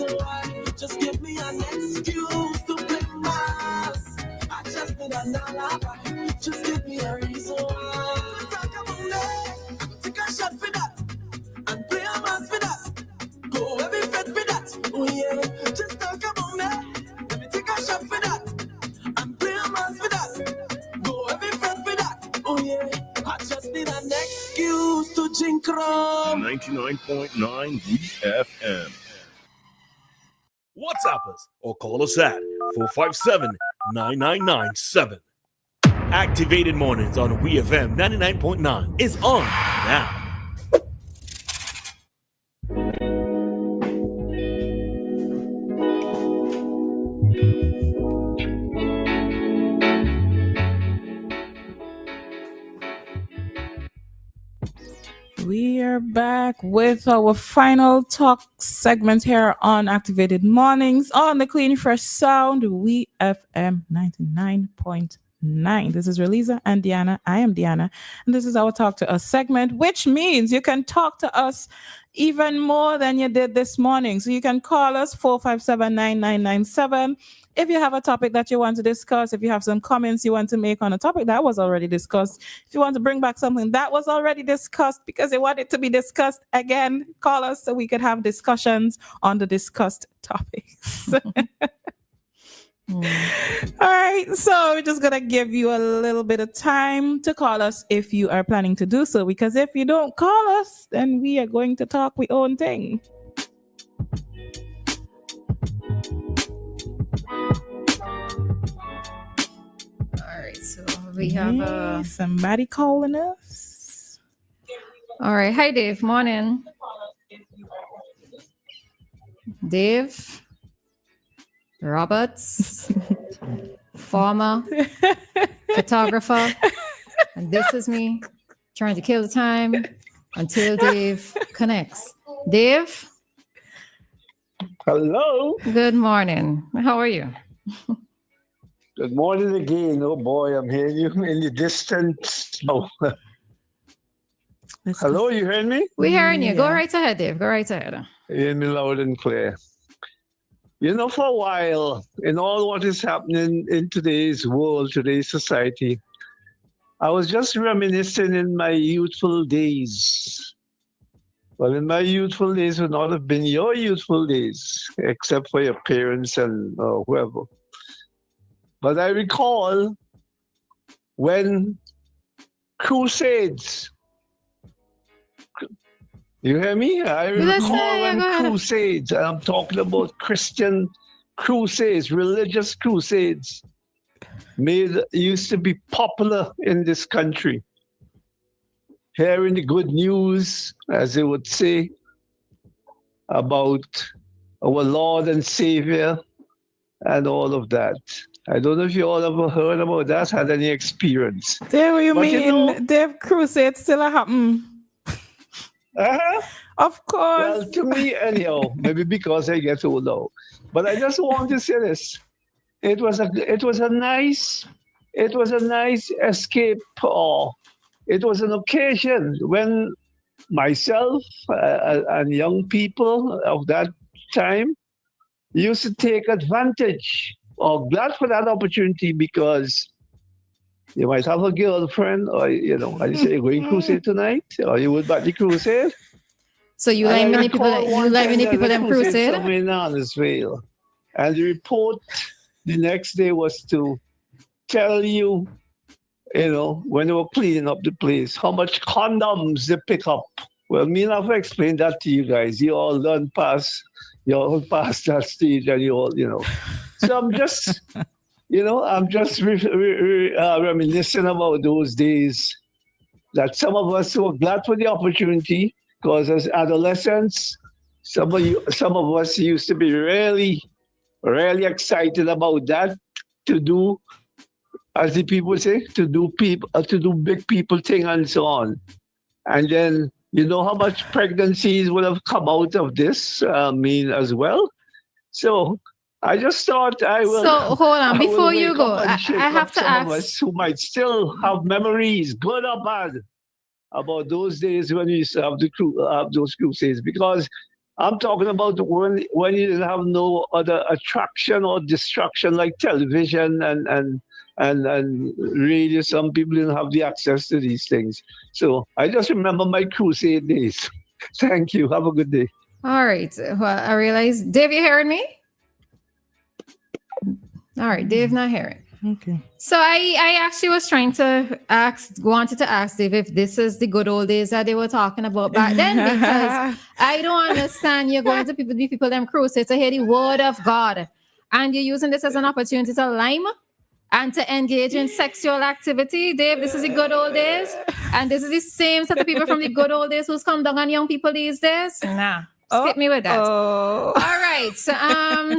reason why. Just give me an excuse to play mass. I just need an alibi. Just give me a reason why. Talk about me. Take a shot for that. And play a mass for that. Go every fed for that. Oh yeah. Just talk about me. Let me take a shot for that. And play a mass for that. Go every fed for that. Oh yeah. I just need an excuse to drink rum. 99.9 WEFM. WhatsApp us or call us at 457-9997. Activated Mornings on WEFM 99.9 is on now. We are back with our final talk segment here on Activated Mornings on the Clean Fresh Sound, WEFM 99.9. This is Roleza and Dianna. I am Dianna, and this is our Talk to Us segment, which means you can talk to us even more than you did this morning. So you can call us 457-9997. If you have a topic that you want to discuss, if you have some comments you want to make on a topic that was already discussed, if you want to bring back something that was already discussed because you want it to be discussed again, call us so we could have discussions on the discussed topics. All right, so we're just going to give you a little bit of time to call us if you are planning to do so, because if you don't call us, then we are going to talk we own thing. All right, so we have somebody calling us. All right, hi Dave, morning. Dave Roberts, former photographer, and this is me trying to kill the time until Dave connects. Dave? Hello. Good morning. How are you? Good morning again. Oh boy, I'm hearing you in the distance. Oh. Hello, you hearing me? We're hearing you. Go right ahead, Dave. Go right ahead. You hear me loud and clear. You know, for a while, in all what is happening in today's world, today's society, I was just reminiscing in my youthful days. Well, in my youthful days would not have been your youthful days, except for your parents and whoever. But I recall when crusades. You hear me? I recall when crusades. I'm talking about Christian crusades, religious crusades, used to be popular in this country. Hearing the good news, as they would say, about our Lord and Savior and all of that. I don't know if you all ever heard about that, had any experience. There you mean, you know, Dave crusade still happen. Of course. Well, to me, anyhow, maybe because I get old now. But I just want to say this: it was a nice escape, or it was an occasion when myself and young people of that time used to take advantage, or glad for that opportunity, because you might have a girlfriend, or you say you're going crusade tonight, or you would back the crusade. So you like many people them crusade? Somewhere in Andersville. And the report the next day was to tell you, when they were cleaning up the place, how much condoms they pick up. Well, me not have explained that to you guys. You all done past that stage, and you all, So I'm just, reminiscing about those days that some of us were glad for the opportunity, because as adolescents, some of us used to be really, really excited about that, to do, as the people say, to do big people thing and so on. And then, you know how much pregnancies would have come out of this, as well. So I just thought I will. So hold on, before you go, I have to ask. Some of us who might still have memories, good or bad, about those days when we used to have those crusades. Because I'm talking about when you didn't have no other attraction or distraction like television and radio. Some people didn't have the access to these things. So I just remember my crusade days. Thank you. Have a good day. All right. Well, I realize, Dave, you hearing me? All right, Dave not hearing. Okay. So I actually was trying to wanted to ask Dave if this is the good old days that they were talking about back then, because I don't understand. You're going to people them crusades to hear the word of God, and you're using this as an opportunity to lime and to engage in sexual activity. Dave, this is the good old days, and this is the same set of people from the good old days who's come down on young people these days. Nah, skip me with that. All right,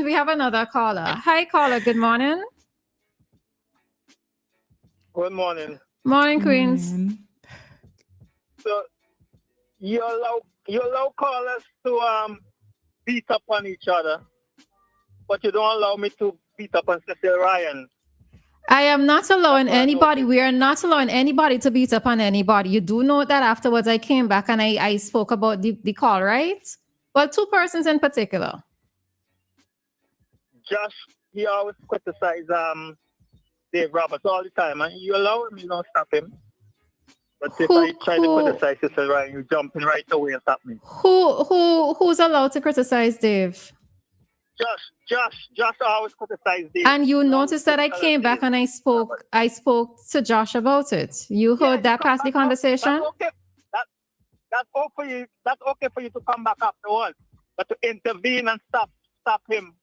we have another caller. Hi, caller. Good morning. Good morning. Morning, Queens. So you allow callers to beat up on each other, but you don't allow me to beat up on Cecil Ryan. I am not allowing anybody. We are not allowing anybody to beat up on anybody. You do know that afterwards I came back and I spoke about the call, right? Well, two persons in particular. Josh, he always criticize Dave Roberts all the time, and you allow him, you don't stop him. But if I try to criticize Cecil Ryan, you jump in right away and stop me. Who's allowed to criticize Dave? Josh always criticize Dave. And you noticed that I came back and I spoke to Josh about it. You heard that past the conversation? That's okay. That's okay for you to come back afterwards. But to intervene and stop him,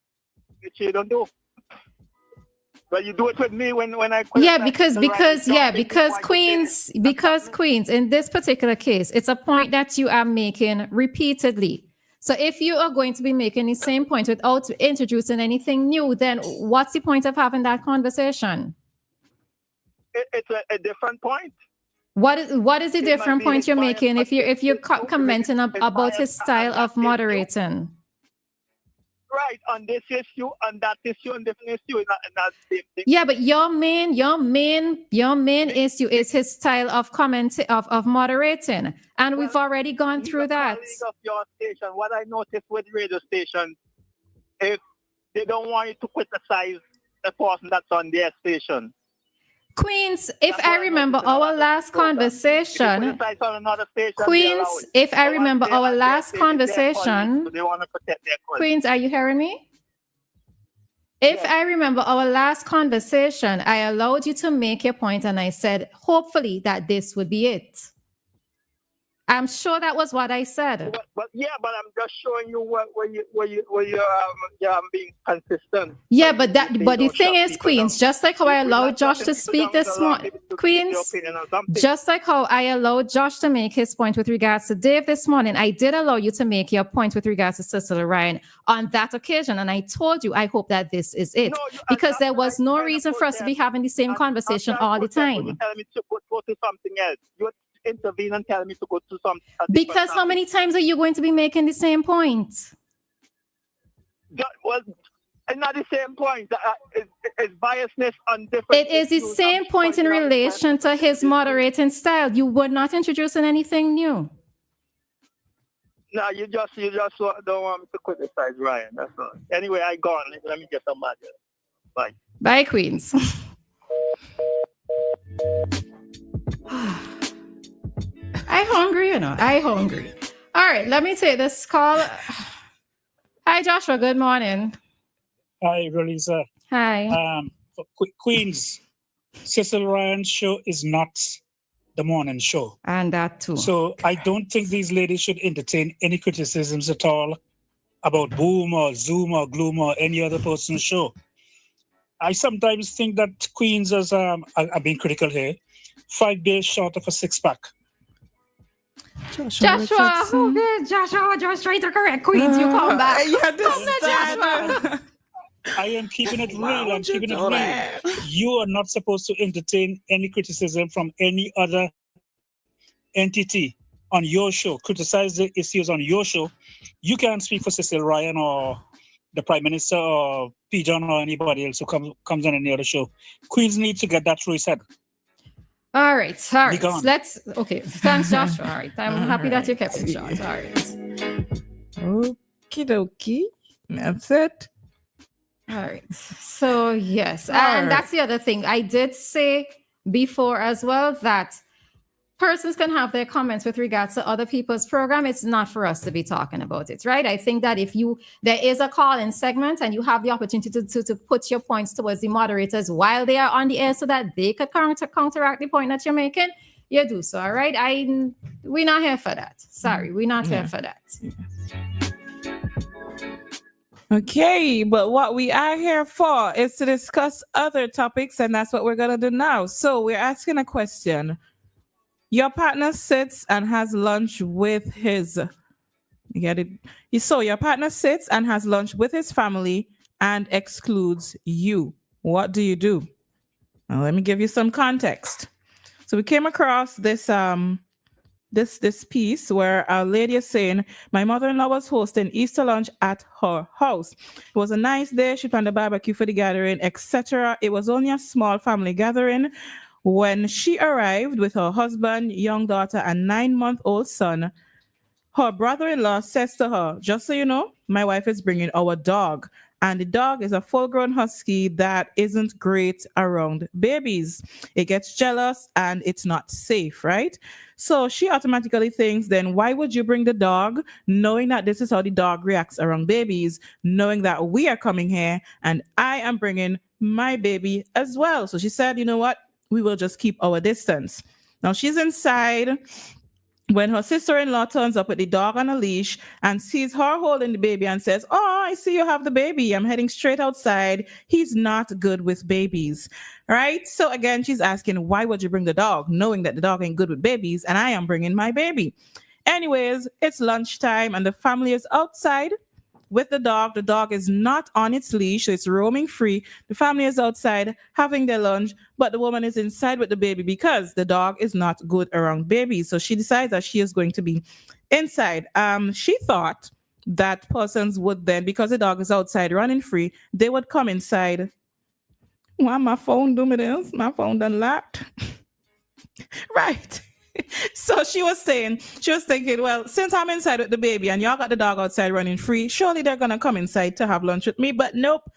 which you don't do. But you do it with me when I because Queens, in this particular case, it's a point that you are making repeatedly. So if you are going to be making the same point without introducing anything new, then what's the point of having that conversation? It's a different point. What is the different point you're making if you're commenting about his style of moderating? Right, on this issue, on that issue, on different issue, and that same thing. Yeah, but your main issue is his style of of moderating, and we've already gone through that. Of your station, what I noticed with radio station, if they don't want you to criticize the person that's on their station. Queens, if I remember our last conversation, Queens, if I remember our last conversation, Queens, are you hearing me? If I remember our last conversation, I allowed you to make your point and I said, hopefully that this would be it. I'm sure that was what I said. But I'm just showing you where you're being consistent. Yeah, but the thing is, Queens, just like how I allowed Josh to speak this morning, Queens, just like how I allowed Josh to make his point with regards to Dave this morning, I did allow you to make your point with regards to Cecil Ryan on that occasion, and I told you I hope that this is it, because there was no reason for us to be having the same conversation all the time. You're telling me to go to something else. You intervene and tell me to go to something. Because how many times are you going to be making the same point? Well, it's not the same point. It's biasness on different. It is the same point in relation to his moderating style. You were not introducing anything new. No, you just don't want me to criticize Ryan. That's all. Anyway, I gone. Let me get some magic. Bye. Bye, Queens. I'm hungry, I'm hungry. All right, let me take this call. Hi, Joshua. Good morning. Hi, Roleza. Hi. Queens, Cecil Ryan's show is not the morning show. And that too. So I don't think these ladies should entertain any criticisms at all about Boom or Zoom or Gloom or any other person's show. I sometimes think that Queens is, I'm being critical here, 5 days short of a six-pack. Joshua, okay, Joshua, just trying to correct Queens. You come back. Joshua. I am keeping it real. I'm keeping it real. You are not supposed to entertain any criticism from any other entity on your show. Criticize the issues on your show. You can't speak for Cecil Ryan or the Prime Minister or P. John or anybody else who comes on any other show. Queens need to get that through his head. All right. Okay. Thanks, Joshua. All right. I'm happy that you kept it short. All right. Okie dokie. That's it. All right. So yes, All and right. that's the other thing. I did say before as well that persons can have their comments with regards to other people's program. It's not for us to be talking about it, right? I think that if there is a call-in segment and you have the opportunity to put your points towards the moderators while they are on the air so that they could counteract the point that you're making, you do so, all right? We're not here for that. Sorry, we're not here for that. Okay, but what we are here for is to discuss other topics, and that's what we're going to do now. So we're asking a question. Your partner sits and has lunch with his... You get it? So your partner sits and has lunch with his family and excludes you. What do you do? Now, let me give you some context. So we came across this this piece where a lady is saying, my mother-in-law was hosting Easter lunch at her house. It was a nice day. She planned a barbecue for the gathering, etc. It was only a small family gathering. When she arrived with her husband, young daughter, and 9-month-old son, her brother-in-law says to her, just so you know, my wife is bringing our dog. And the dog is a full-grown husky that isn't great around babies. It gets jealous and it's not safe, right? So she automatically thinks, then why would you bring the dog, knowing that this is how the dog reacts around babies, knowing that we are coming here and I am bringing my baby as well. So she said, you know what? We will just keep our distance. Now she's inside when her sister-in-law turns up with the dog on a leash and sees her holding the baby and says, oh, I see you have the baby. I'm heading straight outside. He's not good with babies, right? So again, she's asking, why would you bring the dog, knowing that the dog ain't good with babies and I am bringing my baby? Anyways, it's lunchtime and the family is outside with the dog. The dog is not on its leash, so it's roaming free. The family is outside having their lunch, but the woman is inside with the baby because the dog is not good around babies. So she decides that she is going to be inside. She thought that persons would then, because the dog is outside running free, they would come inside. Why my phone do me this? My phone done locked. Right. So she was thinking, well, since I'm inside with the baby and y'all got the dog outside running free, surely they're going to come inside to have lunch with me. But nope.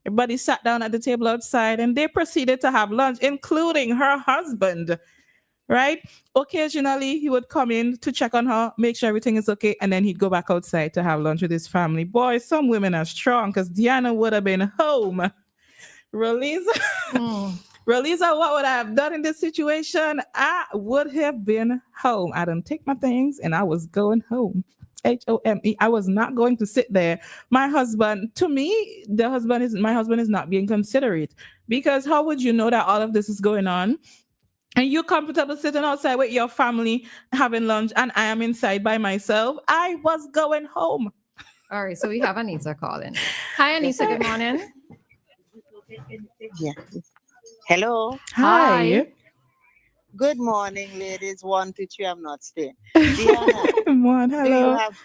Everybody sat down at the table outside and they proceeded to have lunch, including her husband, right? Occasionally, he would come in to check on her, make sure everything is okay, and then he'd go back outside to have lunch with his family. Boy, some women are strong because Dianna would have been home. Roleza, Roleza, what would I have done in this situation? I would have been home. I done take my things and I was going home. Home. I was not going to sit there. My husband, to me, my husband is not being considerate, because how would you know that all of this is going on and you're comfortable sitting outside with your family having lunch and I am inside by myself? I was going home. All right, so we have Anita calling. Hi, Anita. Good morning. Yeah. Hello. Hi. Good morning, ladies. 1 to 3. I'm not staying. Dianna, Good morning. do you Hello. have?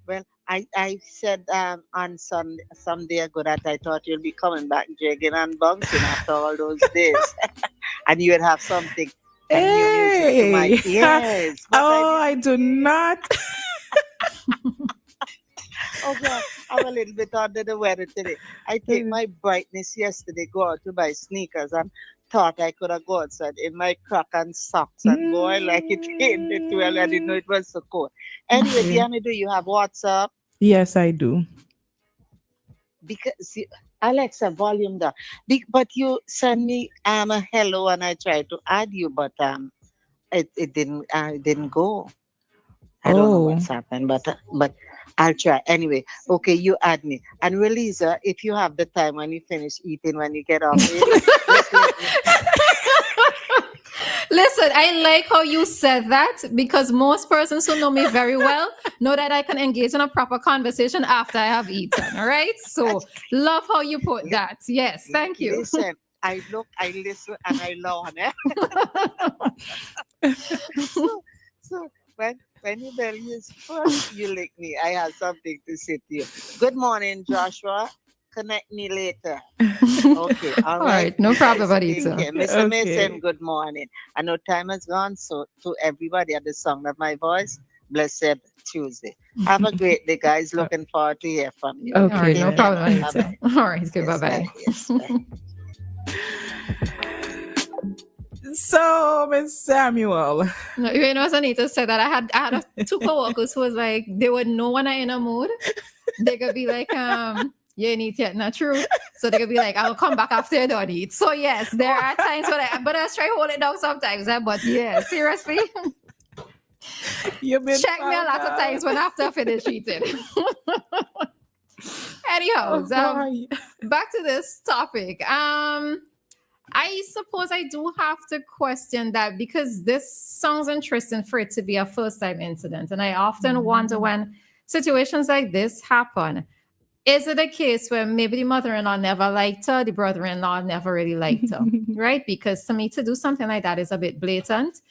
Well, I said on Sunday ago that I thought you'll be coming back jigging and bouncing after all those days, and you would have something. Hey. Yes. Oh, I do not. Okay, I'm a little bit under the weather today. I take my brightness yesterday, go out to buy sneakers, and thought I could have go outside in my crack and socks and go. I like it in the 12. I didn't know it was so cold. Anyway, Dianna, do you have WhatsApp? Yes, I do. Because Alexa, volume down. But you send me a hello and I tried to add you, but it didn't go. I don't know what's happened, but I'll try. Anyway, okay, you add me. And Roleza, if you have the time when you finish eating, when you get off here, Listen, I like how you said that, because most persons who know me very well know that I can engage in a proper conversation after I have eaten. All right. So love how you put that. Yes. Thank you. Listen, I look, I listen, and I learn. So when you belly is full, you lick me. I have something to say to you. Good morning, Joshua. Connect me later. Okay. All right. No problem, Anita. Mr. Okay. Mason, good morning. I know time has gone, so to everybody at the sound of my voice, blessed Tuesday. Have a great day, guys. Looking forward to hear from you. Okay. All right, no then. problem. Bye-bye. All right, good. Yes, Bye-bye. Yes, bye. So, Miss Samuel. No, you know, Anita said that I had two coworkers who was like, they would know when I'm in a mood. They could be like, you ain't eat yet, not true. So they could be like, I will come back after you don't eat. So yes, there are times when I try to hold it down sometimes. But yeah, seriously, You've been check me a lot of times when after I finish eating. Anyhow, back to this topic. I suppose I do have to question that because this sounds interesting for it to be a first time incident. And I often wonder when situations like this happen, is it a case where maybe the mother-in-law never liked her, the brother-in-law never really liked her, right? Because to me, to do something like that is a bit blatant.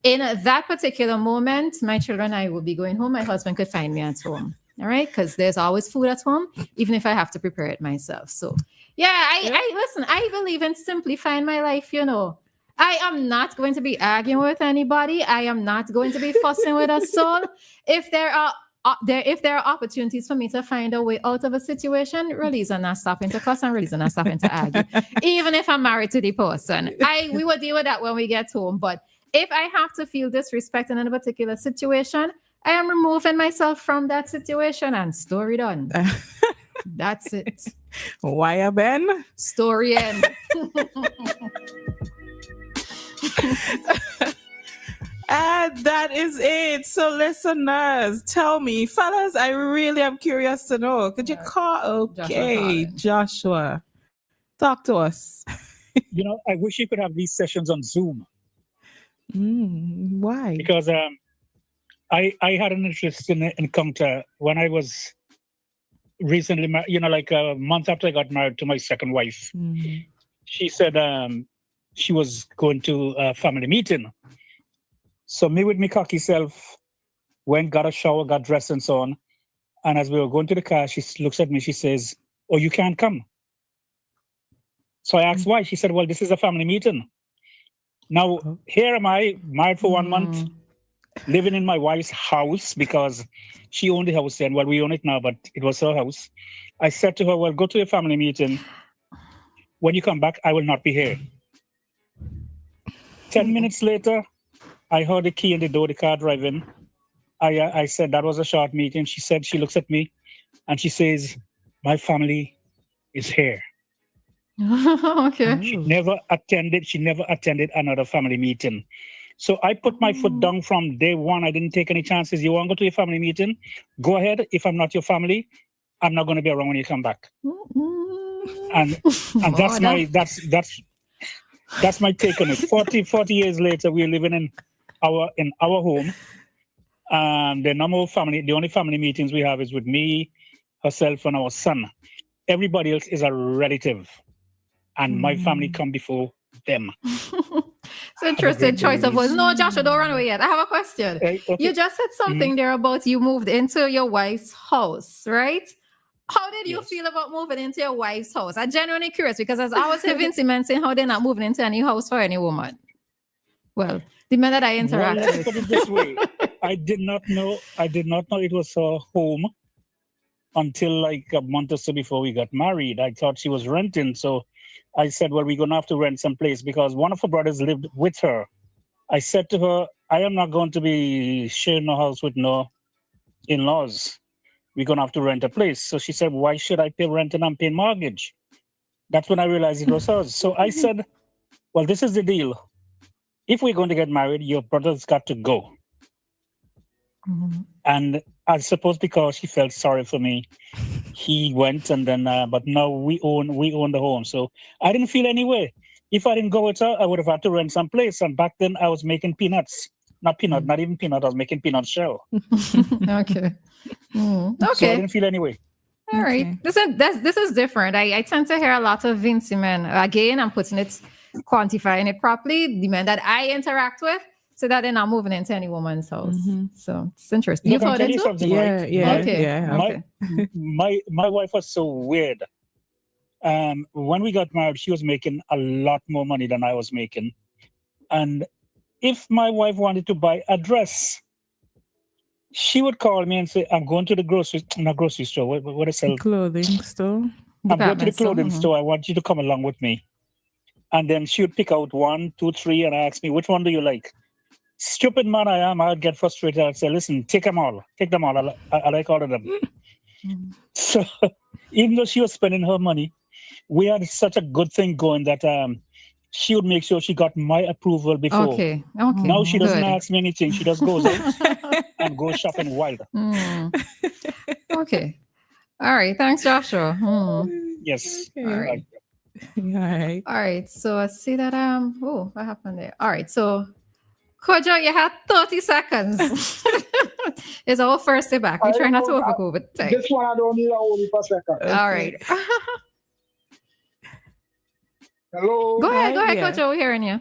In that particular moment, my children and I will be going home. My husband could find me at home, all right? Because there's always food at home, even if I have to prepare it myself. So yeah, I listen, I believe in simplifying my life, you know. I am not going to be arguing with anybody. I am not going to be fussing with a soul. If there are opportunities for me to find a way out of a situation, Roleza not stopping to cuss and Roleza not stopping to argue. Even if I'm married to the person, we will deal with that when we get home. But if I have to feel disrespect in a particular situation, I am removing myself from that situation and story done. That's it. Why, Ben? Story end. And that is it. So, listeners, tell me, fellas, I really am curious to know. Could you call? Okay, Joshua, talk to us. You know, I wish you could have these sessions on Zoom. Why? Because I had an interesting encounter when I was recently married, you know, like a month after I got married to my second wife. She said she was going to a family meeting. So me with me cocky self went, got a shower, got dressed and so on. And as we were going to the car, she looks at me, she says, "Oh, you can't come." So I asked why. She said, "Well, this is a family meeting." Now, here am I, married for 1 month, living in my wife's house because she owned the house then. Well, we own it now, but it was her house. I said to her, "Well, go to a family meeting. When you come back, I will not be here." 10 minutes later, I heard the key in the door, the car driving. I said, "That was a short meeting." She said, she looks at me and she says, "My family is here." Okay. She never attended another family meeting. So I put my foot down from day one. I didn't take any chances. You want to go to a family meeting? Go ahead. If I'm not your family, I'm not going to be around when you come back. And that's my take on it. 40 years later, we're living in our home. The only family meetings we have is with me, herself, and our son. Everybody else is a relative. And my family come before them. It's an interesting choice of words. No, Joshua, don't run away yet. I have a question. Okay. You just said something there about you moved into your wife's house, right? How did you feel about moving into your wife's house? I'm genuinely curious because as I was having Vince saying how they're not moving into any house for any woman. Well, the men that I interact Well, let's with. put it this way. I did not know it was her home until like a month or so before we got married. I thought she was renting. So I said, well, we're going to have to rent some place because one of her brothers lived with her. I said to her, I am not going to be sharing a house with no in-laws. We're going to have to rent a place. So she said, why should I pay rent and I'm paying mortgage? That's when I realized it was hers. So I said, well, this is the deal. If we're going to get married, your brother's got to go. And I suppose because she felt sorry for me, he went, and then but now we own the home. So I didn't feel any way. If I didn't go with her, I would have had to rent some place. And back then I was making peanuts. Not even peanut, I was making peanut shell. Okay. So I didn't feel any way. All right. This is different. I tend to hear a lot of Vince men. Again, I'm quantifying it properly. The men that I interact with, so that they're not moving into any woman's house. So it's interesting. Look, I'll tell you something, right? Okay. My wife was so weird. When we got married, she was making a lot more money than I was making. And if my wife wanted to buy a dress, she would call me and say, I'm going to the not grocery store, what I sell? Clothing store. I'm going to the Department store, clothing store. I want you to come along with me. And then she would pick out 1, 2, 3 and ask me, which one do you like? Stupid man I am, I'd get frustrated. I'd say, listen, take them all. I like all of them. So even though she was spending her money, we had such a good thing going that she would make sure she got my approval before. Okay. Now she doesn't Good. ask me anything. She just goes out and goes shopping wild. Okay. All right. Thanks, Joshua. Yes. Okay. All right. Right. All right. So I see that what happened there? All right. So Kojo, you had 30 seconds. It's our first day back. We try not to overgo with time. This one I don't need a whole per second. All right. Hello. Go ahead, Yeah. Kojo. We're hearing you.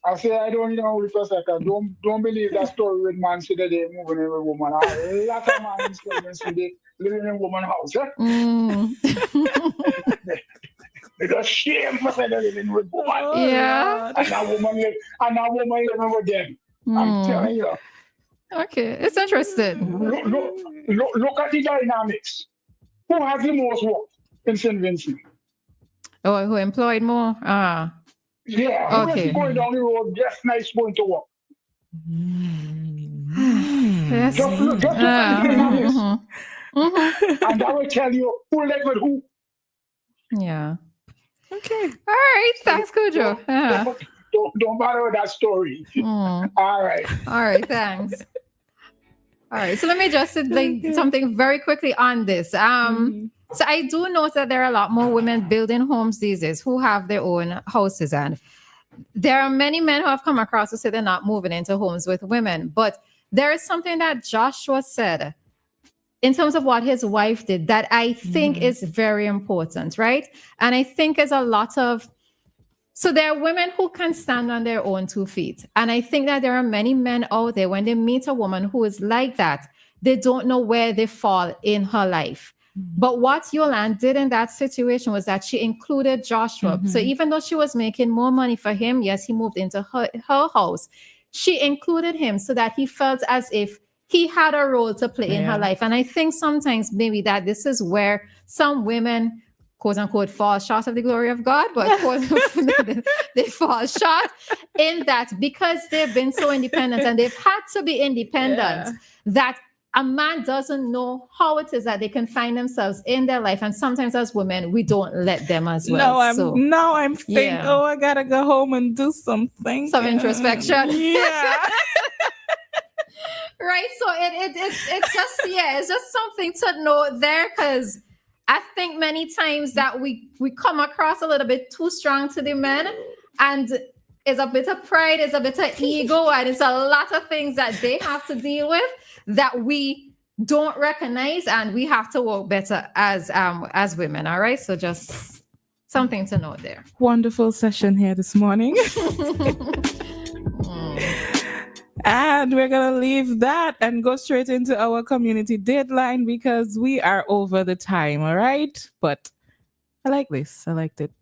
I say I don't need a whole per second. Don't believe that story with man say that they moving in with woman. A lot of man say they living in woman house. They got shame for saying they living with woman. Yeah. And that woman living with them. I'm telling you. Okay. It's interesting. Look at the dynamics. Who has the most work in St. Vincent? Oh, who employed more? Yeah. Okay. Who's going down the road, just nice going to work. Yes. Just look at the dynamics. And that will tell you who live with who. Yeah. Okay. All right. Thanks, Kojo. Don't bother with that story. All right. All right. Thanks. All right. So let me just say something very quickly on this. So I do note that there are a lot more women building homes these days who have their own houses, and there are many men who have come across who say they're not moving into homes with women. But there is something that Joshua said in terms of what his wife did that I think is very important, right? And I think is a lot of, so there are women who can stand on their own 2 feet. And I think that there are many men out there, when they meet a woman who is like that, they don't know where they fall in her life. But what Yolande did in that situation was that she included Joshua. So even though she was making more money for him, yes, he moved into her house. She included him so that he felt as if he had a role to play in her life. And I think sometimes maybe that this is where some women, quote unquote, fall short of the glory of God, but they fall short in that because they've been so independent and they've had to be independent that a man doesn't know how it is that they can find themselves in their life. And sometimes as women, we don't let them as well. Now I'm thinking, I gotta go home and do something. Some introspection. Yeah. Right. So it's just something to note there, because I think many times that we come across a little bit too strong to the men, and it's a bit of pride, it's a bit of ego, and it's a lot of things that they have to deal with that we don't recognize, and we have to work better as women. All right. So just something to note there. Wonderful session here this morning. And we're going to leave that and go straight into our community deadline because we are over the time. All right. But I like this. I liked it.